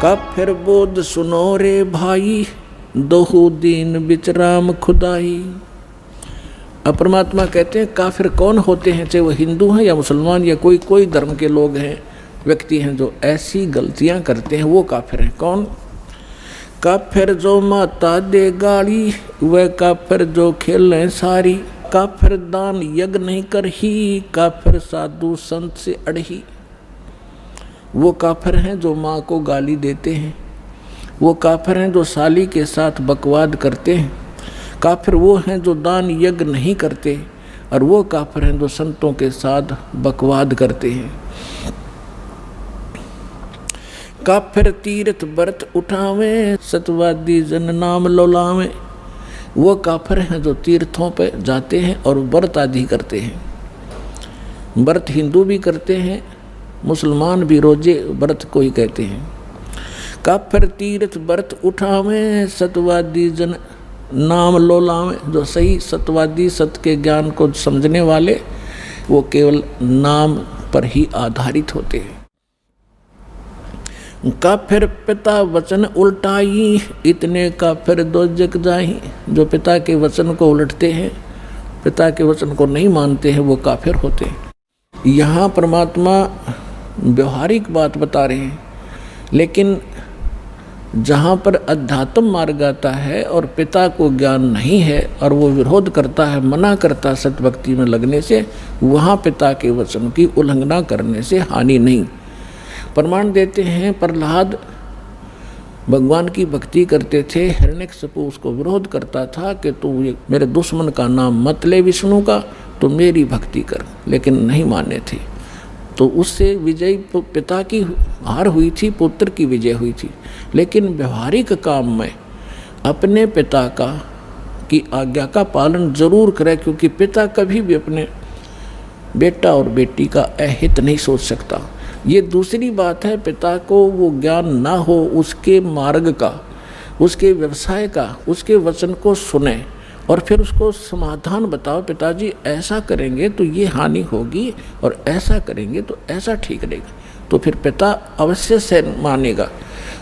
कब फिर बोध सुनो रे भाई, दोहू दीन विचराम खुदाई। अब परमात्मा कहते हैं काफिर कौन होते हैं, चाहे वो हिंदू हैं या मुसलमान या कोई धर्म के लोग हैं, व्यक्ति हैं जो ऐसी गलतियां करते हैं, वो काफिर हैं। कौन? काफिर जो माता दे गाली, वह काफिर जो खेलें सारी। काफिर दान यज्ञ नहीं करही, काफिर साधु संत से अड़ही। वो काफिर हैं जो माँ को गाली देते हैं, वो काफिर हैं जो साली के साथ बकवाद करते हैं, काफिर वो हैं जो दान यज्ञ नहीं करते, और वो काफिर हैं जो संतों के साथ बकवाद करते हैं। काफिर तीर्थ व्रत उठावे, सतवादी जन नाम लौलावे। वो काफिर हैं जो तीर्थों पे जाते हैं और व्रत आदि करते हैं। व्रत हिंदू भी करते हैं, मुसलमान भी रोजे व्रत को ही कहते हैं। काफिर तीर्थ व्रत उठावे, सतवादी जन नाम लोलावे। जो सही सतवादी, सत्य के ज्ञान को समझने वाले, वो केवल नाम पर ही आधारित होते हैं। काफिर पिता वचन उल्टाई, इतने काफिर दो जग जाही। जो पिता के वचन को उलटते हैं, पिता के वचन को नहीं मानते हैं, वो काफिर होते हैं। यहाँ परमात्मा व्यवहारिक बात बता रहे हैं, लेकिन जहाँ पर अध्यात्म मार्ग आता है और पिता को ज्ञान नहीं है और वो विरोध करता है, मना करता है सत्य भक्ति में लगने से, वहाँ पिता के वचन की उल्लंघना करने से हानि नहीं। प्रमाण देते हैं, प्रहलाद भगवान की भक्ति करते थे, हिरण्यकशिपु उसको विरोध करता था कि तू मेरे दुश्मन का नाम मत ले विष्णु का, तो मेरी भक्ति कर, लेकिन नहीं माने थे। तो उससे विजय पिता की हार हुई थी, पुत्र की विजय हुई थी। लेकिन व्यवहारिक काम में अपने पिता की आज्ञा का पालन जरूर करें, क्योंकि पिता कभी भी अपने बेटा और बेटी का अहित नहीं सोच सकता। ये दूसरी बात है, पिता को वो ज्ञान ना हो उसके मार्ग का, उसके व्यवसाय का, उसके वचन को सुने और फिर उसको समाधान बताओ, पिताजी ऐसा करेंगे तो ये हानि होगी और ऐसा करेंगे तो ऐसा ठीक रहेगा। तो फिर पिता अवश्य से मानेगा,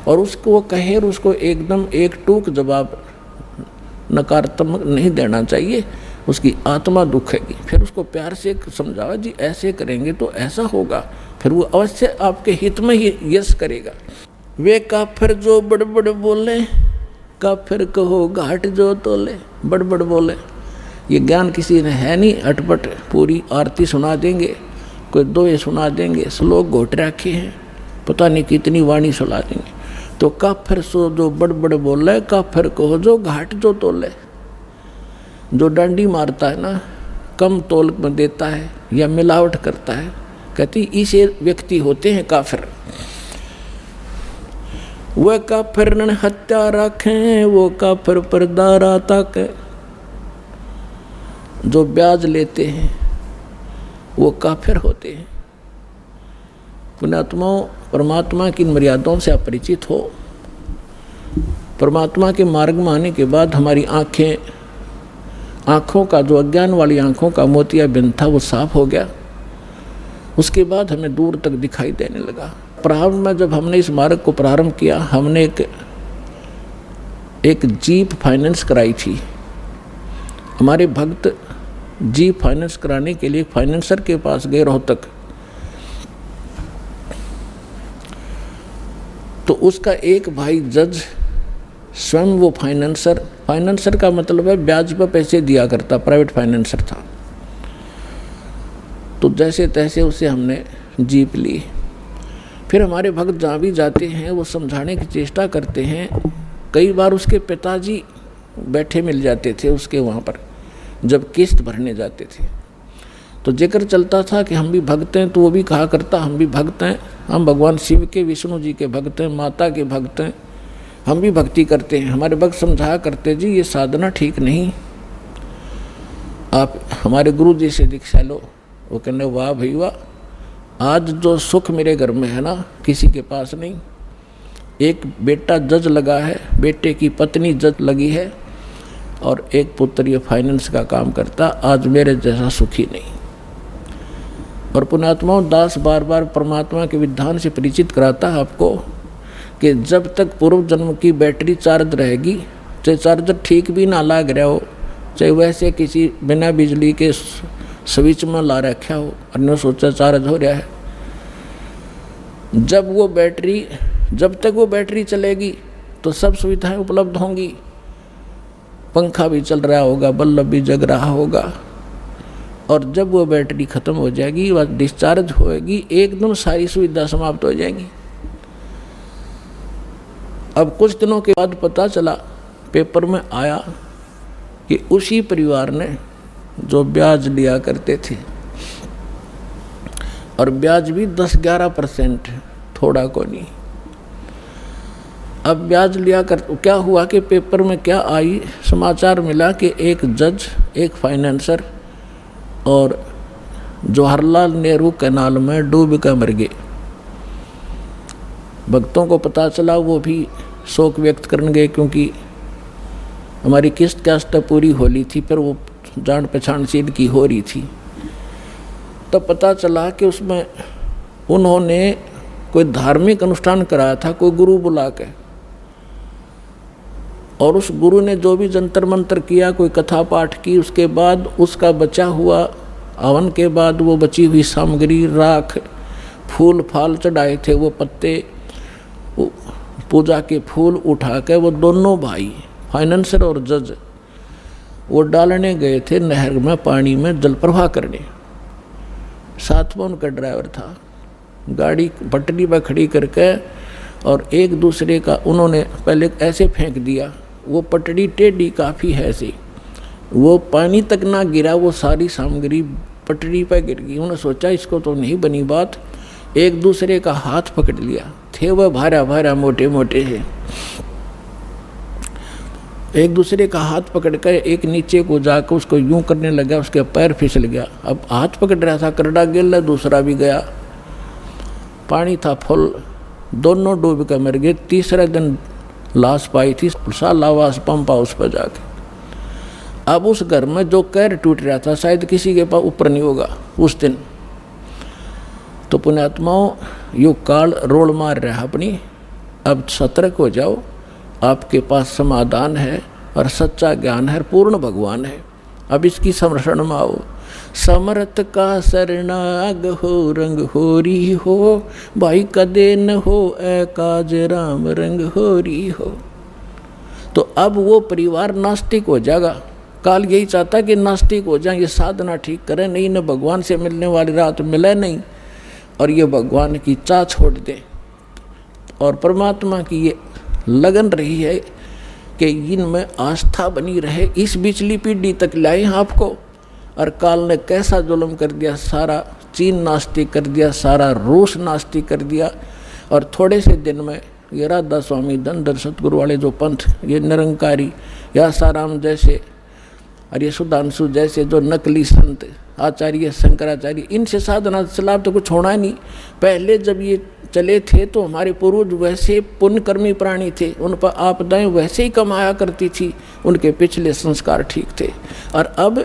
और उसको वो कहे और उसको एकदम एक टूक जवाब नकारात्मक नहीं देना चाहिए, उसकी आत्मा दुखेगी। फिर उसको प्यार से समझाओ, जी ऐसे करेंगे तो ऐसा होगा, फिर वो अवश्य आपके हित में ही यश करेगा। वे काफिर जो बड़बड़ बोले, काफिर कहो घाट जो तोले। बड़बड़ बोले, ये ज्ञान किसी ने है नहीं, अटपट पूरी आरती सुना देंगे, कोई दोहे सुना देंगे, श्लोक घोट रखे हैं, पता नहीं कितनी वाणी सुना देंगे। तो काफिर सो जो बड़बड़ बोले, काफिर कहो जो घाट जो तोले। जो डंडी मारता है ना, कम तोल में देता है या मिलावट करता है, कहती इसे व्यक्ति होते हैं काफिर। वह काफिर न हत्या रखें, वो काफिर परदारा तक। जो ब्याज लेते हैं वो काफिर होते हैं। पुण्यात्माओं, परमात्मा की मर्यादाओं से अपरिचित हो। परमात्मा के मार्ग में आने के बाद हमारी आँखों का जो अज्ञान वाली आँखों का मोतियाबिंद था वो साफ हो गया। उसके बाद हमें दूर तक दिखाई देने लगा। प्रारंभ में जब हमने इस मार्ग को प्रारंभ किया, हमने एक जीप फाइनेंस कराई थी। हमारे भक्त जीप फाइनेंस कराने के लिए फाइनेंसर के पास गए रोहतक। तो उसका एक भाई जज स्वयं वो फाइनेंसर का मतलब है ब्याज पर पैसे दिया करता, प्राइवेट फाइनेंसर था। तो जैसे तैसे उसे हमने जीप ली। फिर हमारे भक्त जहाँ भी जाते हैं वो समझाने की चेष्टा करते हैं। कई बार उसके पिताजी बैठे मिल जाते थे उसके वहाँ पर, जब किस्त भरने जाते थे। तो जिक्र चलता था कि हम भी भक्त हैं, तो वो भी कहा करता हम भी भक्त हैं, हम भगवान शिव के, विष्णु जी के भक्त हैं, माता के भक्त हैं, हम भी भक्ति करते हैं। हमारे भक्त समझाया करते, जी ये साधना ठीक नहीं, आप हमारे गुरु जी से दीक्षा लो। वो कहने वाह भाई वाह, आज जो सुख मेरे घर में है ना, किसी के पास नहीं। एक बेटा जज लगा है, बेटे की पत्नी जज लगी है, और एक पुत्र ये फाइनेंस का काम करता, आज मेरे जैसा सुखी नहीं। और पुण्यात्माओं, दास बार बार परमात्मा के विधान से परिचित कराता है आपको। कि जब तक पूर्व जन्म की बैटरी चार्ज रहेगी, चाहे चार्जर ठीक भी ना लग रहा हो, चाहे वैसे किसी बिना बिजली के स्विच में ला रखा हो और न सोचा चार्ज हो रहा है, जब तक वो बैटरी चलेगी तो सब सुविधाएं उपलब्ध होंगी। पंखा भी चल रहा होगा, बल्ब भी जग रहा होगा, और जब वो बैटरी खत्म हो जाएगी, वह डिस्चार्ज होएगी, एकदम सारी सुविधा समाप्त हो जाएगी। अब कुछ दिनों के बाद पता चला, पेपर में आया कि उसी परिवार ने जो ब्याज लिया करते थे, और ब्याज भी 10-11%, थोड़ा को नहीं। अब ब्याज लिया कर क्या हुआ कि पेपर में क्या आई, समाचार मिला कि एक जज, एक फाइनेंसर और जवाहरलाल नेहरू कैनाल में डूब कर मर गए। भक्तों को पता चला, वो भी शोक व्यक्त करने गए, क्योंकि हमारी किस्त कास्ट पूरी होली थी, फिर वो जान पहचान सी इनकी हो रही थी। तब पता चला कि उसमें उन्होंने कोई धार्मिक अनुष्ठान कराया था, कोई गुरु बुला के, और उस गुरु ने जो भी जंतर मंतर किया, कोई कथा पाठ की, उसके बाद उसका बचा हुआ हवन के बाद वो बची हुई सामग्री, राख, फूल फाल चढ़ाए थे, वो पत्ते, पूजा के फूल उठा के वो दोनों भाई फाइनेंसर और जज वो डालने गए थे नहर में, पानी में जल प्रवाह करने। साथ में उनका ड्राइवर था। गाड़ी पटरी पर खड़ी करके और एक दूसरे का उन्होंने पहले ऐसे फेंक दिया, वो पटड़ी टेढ़ी काफ़ी है ऐसी, वो पानी तक ना गिरा, वो सारी सामग्री पटड़ी पर गिर गई। उन्होंने सोचा इसको तो नहीं बनी बात, एक दूसरे का हाथ पकड़ लिया, थे वह भारा भारा मोटे मोटे है, एक दूसरे का हाथ पकड़ कर एक नीचे को जाकर उसको यूं करने लगा, उसके पैर फिसल गया। अब हाथ पकड़ रहा था, करड़ा गिर, दूसरा भी गया, पानी था फुल, दोनों डूब कर मर गए। तीसरे दिन लाश पाई थी सालावास पंप हाउस पर जाके। अब उस घर में जो कैर टूट रहा था, शायद किसी के पास ऊपर नहीं होगा उस दिन। तो पुण्यात्माओं, यो काल रोल मार रहा अपनी, अब सतर्क हो जाओ, आपके पास समाधान है और सच्चा ज्ञान है, पूर्ण भगवान है। अब इसकी संरक्षण में आओ। समर्थ का शरणाग हो, रंग होरी हो, भाई कदे न हो ए काज राम रंग होरी हो। तो अब वो परिवार नास्तिक हो जाएगा। काल यही चाहता कि नास्तिक हो जाए, ये साधना ठीक करें, नहीं न भगवान से मिलने वाली रात मिले नहीं, और ये भगवान की चाह छोड़ दे, और परमात्मा की ये लगन रही है कि इनमें आस्था बनी रहे, इस बिचली पीढ़ी तक लाए आपको। और काल ने कैसा जुल्म कर दिया, सारा चीन नास्तिक कर दिया, सारा रूस नास्तिक कर दिया। और थोड़े से दिन में ये राधा स्वामी धनधर सतगुरु वाले जो पंथ, ये निरंकारी या साराम जैसे और ये सुधांशु जैसे जो नकली संत आचार्य शंकराचार्य, इनसे साधना लाभ तो कुछ होना नहीं। पहले जब ये चले थे तो हमारे पूर्वज वैसे पुण्यकर्मी प्राणी थे, उन पर आपदाएं वैसे ही कमाया करती थी, उनके पिछले संस्कार ठीक थे। और अब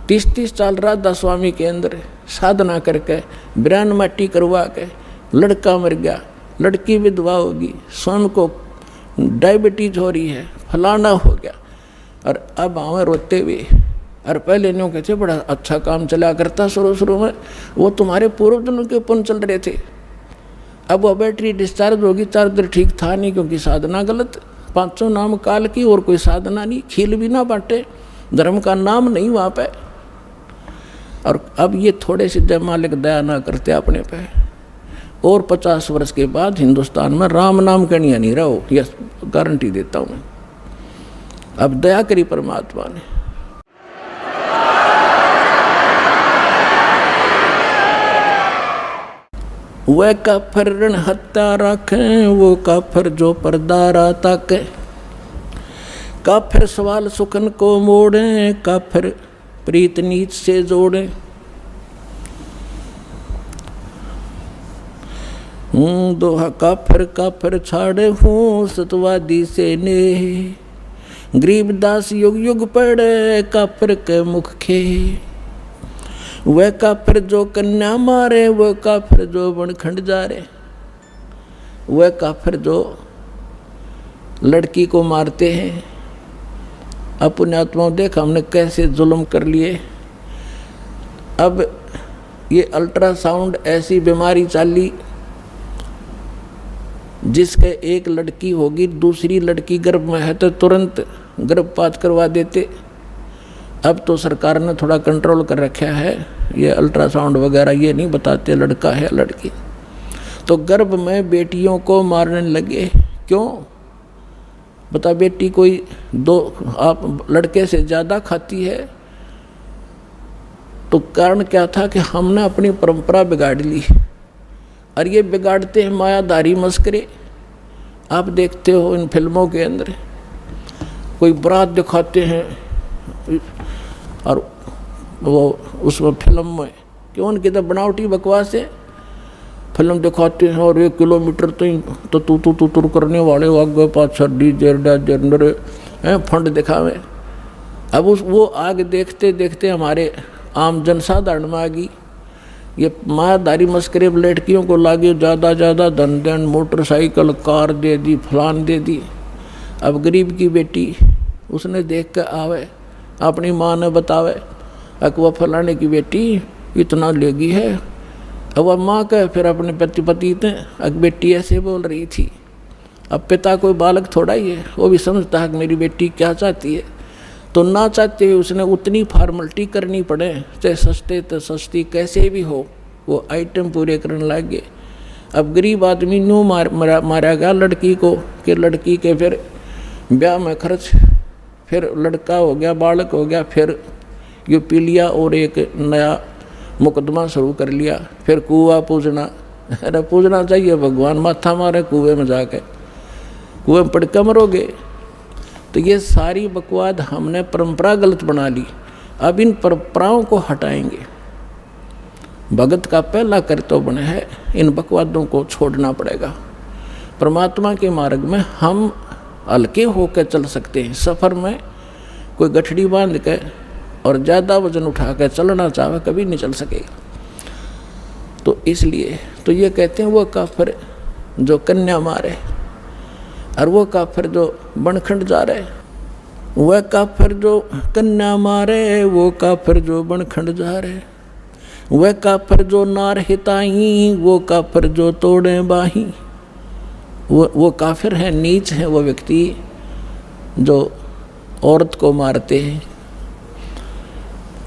30-30 साल राधा स्वामी के अंदर साधना करके ब्रान माटी करवा के लड़का मर गया, लड़की विधवा होगी, स्वयं को डायबिटीज हो रही है, फलाना हो गया, और अब आवे रोते हुए। और पहले न्यों कहते बड़ा अच्छा काम चला करता शुरू में, वो तुम्हारे पूर्वजों के पुण्य चल रहे थे। अब वह बैटरी डिस्चार्ज होगी, चार्जर ठीक था नहीं, क्योंकि साधना गलत। 500 नाम काल की और कोई साधना नहीं, खील भी ना बांटे, धर्म का नाम नहीं वहाँ पे। और अब ये थोड़े से जय मालिक दया ना करते अपने पे, और 50 वर्ष के बाद हिंदुस्तान में राम नाम कनिया नहीं रहो, यह गारंटी देता हूँ मैं। अब दया करी परमात्मा ने। वह काफर रण हत्या रखें, वो काफर जो परदारा ताके, काफिर सवाल सुखन को मोड़े, काफिर प्रीत नीच से जोड़े। दोहा काफिर काफिर छाड़े हूँ, सतवादी से ने गरीबदास युग युग पड़े, काफिर के मुख खे। वह काफिर जो कन्या मारे, वह काफिर जो बनखंड जा रे, वह काफिर जो लड़की को मारते हैं। अब पुण्यात्माओं देख हमने कैसे जुल्म कर लिए। अब ये अल्ट्रासाउंड ऐसी बीमारी चाली जिसके एक लड़की होगी, दूसरी लड़की गर्भ में है तो तुरंत गर्भपात करवा देते। अब तो सरकार ने थोड़ा कंट्रोल कर रखा है, ये अल्ट्रासाउंड वगैरह ये नहीं बताते लड़का है लड़की। तो गर्भ में बेटियों को मारने लगे। क्यों? बता, बेटी कोई दो आप लड़के से ज़्यादा खाती है? तो कारण क्या था कि हमने अपनी परंपरा बिगाड़ ली, और ये बिगाड़ते हैं मायाधारी मस्करे। आप देखते हो इन फिल्मों के अंदर कोई बारात दिखाते हैं, और वो उसमें फिल्म में क्यों उनकी तो बनावटी बकवास है, फिल्म दिखाते हैं और 1 किलोमीटर तो तू करने वाले आगे पाछा डीजे जनरे हैं फंड दिखावे। अब वो आगे देखते देखते हमारे आम जनसाधारण में आ गई। ये मायाधारी मस्करे लड़कियों को लागे ज़्यादा धन मोटरसाइकिल कार दे दी, फलान दे दी। अब गरीब की बेटी उसने देख कर आवे, अपनी माँ ने बतावे अकवा फलाने की बेटी इतना लेगी है। अब वह माँ कहे फिर अपने पति ने अक बेटी ऐसे बोल रही थी। अब पिता कोई बालक थोड़ा ही है, वो भी समझता है कि मेरी बेटी क्या चाहती है। तो ना चाहते हुए उसने उतनी फॉर्मलिटी करनी पड़े, चाहे सस्ते तो सस्ती कैसे भी हो, वो आइटम पूरे करने लग गए। अब गरीब आदमी न्यू मारा गया लड़की को कि लड़की के फिर ब्याह में खर्च, फिर लड़का हो गया, बालक हो गया, फिर ये पी लिया और एक नया मुकदमा शुरू कर लिया। फिर कुआं पूजना, अरे पूजना चाहिए भगवान, माथा मारे कुएं में जाके, कुएं में पड़ के मरोगे। तो ये सारी बकवाद हमने परंपरा गलत बना ली। अब इन परंपराओं को हटाएंगे। भगत का पहला कर्तव्य बने है इन बकवादों को छोड़ना पड़ेगा। परमात्मा के मार्ग में हम हल्के होकर चल सकते हैं। सफ़र में कोई गठड़ी बांध के और ज़्यादा वजन उठा कर चलना चाहे कभी नहीं चल सकेगा। तो इसलिए तो ये कहते हैं वो काफिर जो कन्या मारे और वो काफिर जो बनखंड जा रहे, वह काफिर जो कन्या मारे, वो काफिर जो बनखंड जा रहे, वह काफिर जो नार हिताई, वो काफिर जो तोड़े बाही। वो काफिर है, नीच है वो व्यक्ति जो औरत को मारते हैं।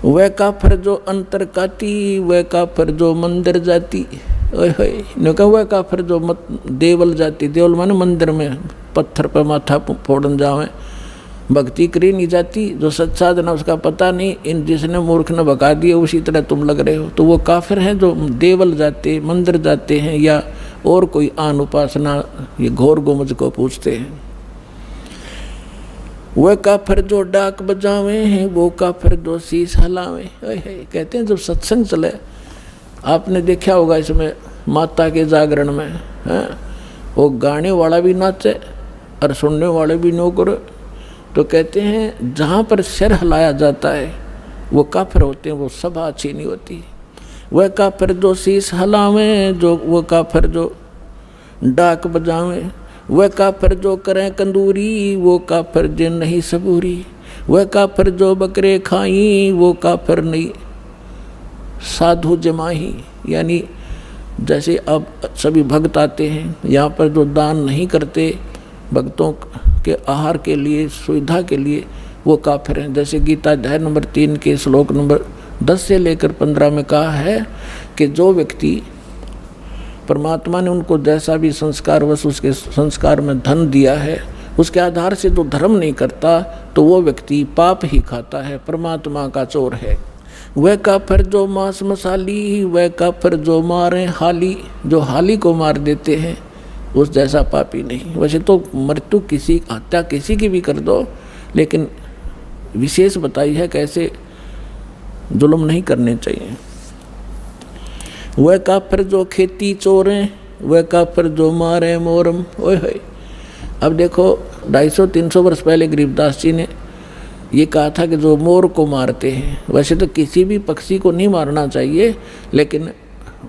वह काफिर जो अंतर काती, वह काफिर जो मंदिर जाती। वह काफिर जो देवल जाती, देवल माने मंदिर में पत्थर पर माथा फोड़न जावे, भक्ति करी नहीं जाती। जो सच्चा जना उसका पता नहीं, इन जिसने मूर्ख ने भगा दिया उसी तरह तुम लग रहे हो। तो वो काफिर हैं जो देवल जाते, मंदिर जाते हैं या और कोई आन उपासना ये घोर गोमज को पूछते हैं। वह काफिर जो डाक बजावे हैं, वो काफिर जो शीश हलावे। कहते हैं जब सत्संग चले, आपने देखा होगा इसमें माता के जागरण में है, वो गाने वाला भी नाचे और सुनने वाले भी नो करे। तो कहते हैं जहाँ पर सिर हिलाया जाता है वो काफिर होते हैं, वो सभा अच्छी नहीं होती। वह काफिर जो शीश हलावे, जो वो काफिर जो डाक बजावे, वह काफिर जो करें कंदूरी, वो काफिर जिन नहीं सबूरी। वह काफिर जो बकरे खाई, वो काफिर नहीं साधु जमाही। यानी जैसे अब सभी भक्त आते हैं यहाँ पर जो दान नहीं करते भक्तों के आहार के लिए, सुविधा के लिए, वो काफिर हैं। जैसे गीता अध्याय नंबर 3 के श्लोक नंबर 10 से लेकर 15 में कहा है कि जो व्यक्ति परमात्मा ने उनको जैसा भी संस्कार वश उसके संस्कार में धन दिया है, उसके आधार से जो धर्म नहीं करता तो वो व्यक्ति पाप ही खाता है, परमात्मा का चोर है। वह काफिर जो मांस मसाली, वह काफिर जो मारे हाली, जो हाली को मार देते हैं उस जैसा पापी नहीं। वैसे तो मृत्यु किसी, हत्या किसी की भी कर दो, लेकिन विशेष बताई है कैसे जुल्म नहीं करने चाहिए। वह काफिर जो खेती चोरें, वह काफिर जो मारे मोरम। ओए होए, अब देखो 250-300 वर्ष पहले गरीबदास जी ने ये कहा था कि जो मोर को मारते हैं, वैसे तो किसी भी पक्षी को नहीं मारना चाहिए, लेकिन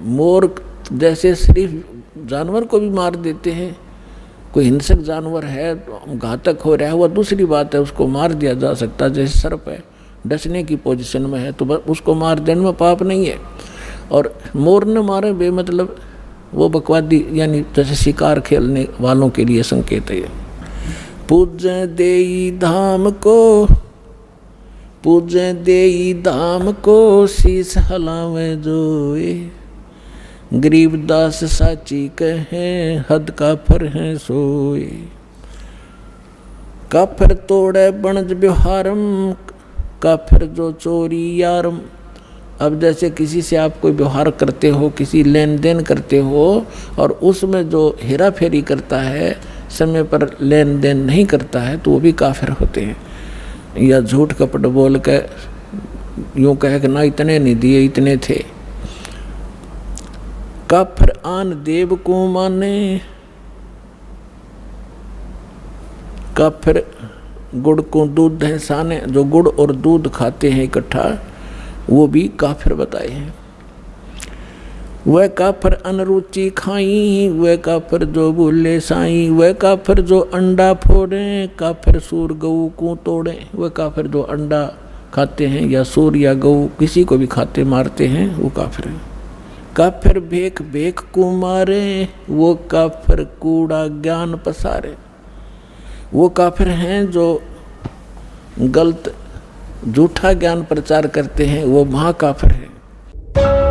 मोर जैसे सिर्फ जानवर को भी मार देते हैं, कोई हिंसक जानवर है, घातक हो रहा है, वह दूसरी बात है, उसको मार दिया जा सकता है। जैसे सर्प है, डसने की पोजीशन में है तो उसको मार देने में पाप नहीं है। और मोर न मारे बेमतलब वो बकवादी, यानी जैसे शिकार खेलने वालों के लिए संकेत है। पूजे देई धाम को, पूजे देई धाम को, शीस हलावे जोए, गरीबदास साची कहे, हद काफर है सोए। काफर तोड़े बनज व्यवहारम, काफिर जो चोरी यारम। अब जैसे किसी से आप कोई व्यवहार करते हो, किसी लेन देन करते हो, और उसमें जो हेरा फेरी करता है, समय पर लेन देन नहीं करता है, तो वो भी काफिर होते हैं। या झूठ कपट बोल के यूँ कहे कि ना इतने नहीं दिए, इतने थे। काफिर आन देव को माने, काफिर गुड़ को दूध है साने। जो गुड़ और दूध खाते हैं इकट्ठा, वो भी काफिर बताए हैं। वह काफिर अनरुचि खाई, वह काफिर जो भूले साई, वह काफिर जो अंडा फोड़े, काफिर सूर गऊ को तोड़े। वह काफिर जो अंडा खाते हैं या सूर या गऊ किसी को भी खाते मारते हैं, वो काफिर है। काफिर भेख भेख को मारे, वो काफिर कूड़ा ज्ञान पसारे। वो काफिर हैं जो गलत झूठा ज्ञान प्रचार करते हैं, वो महाकाफिर है।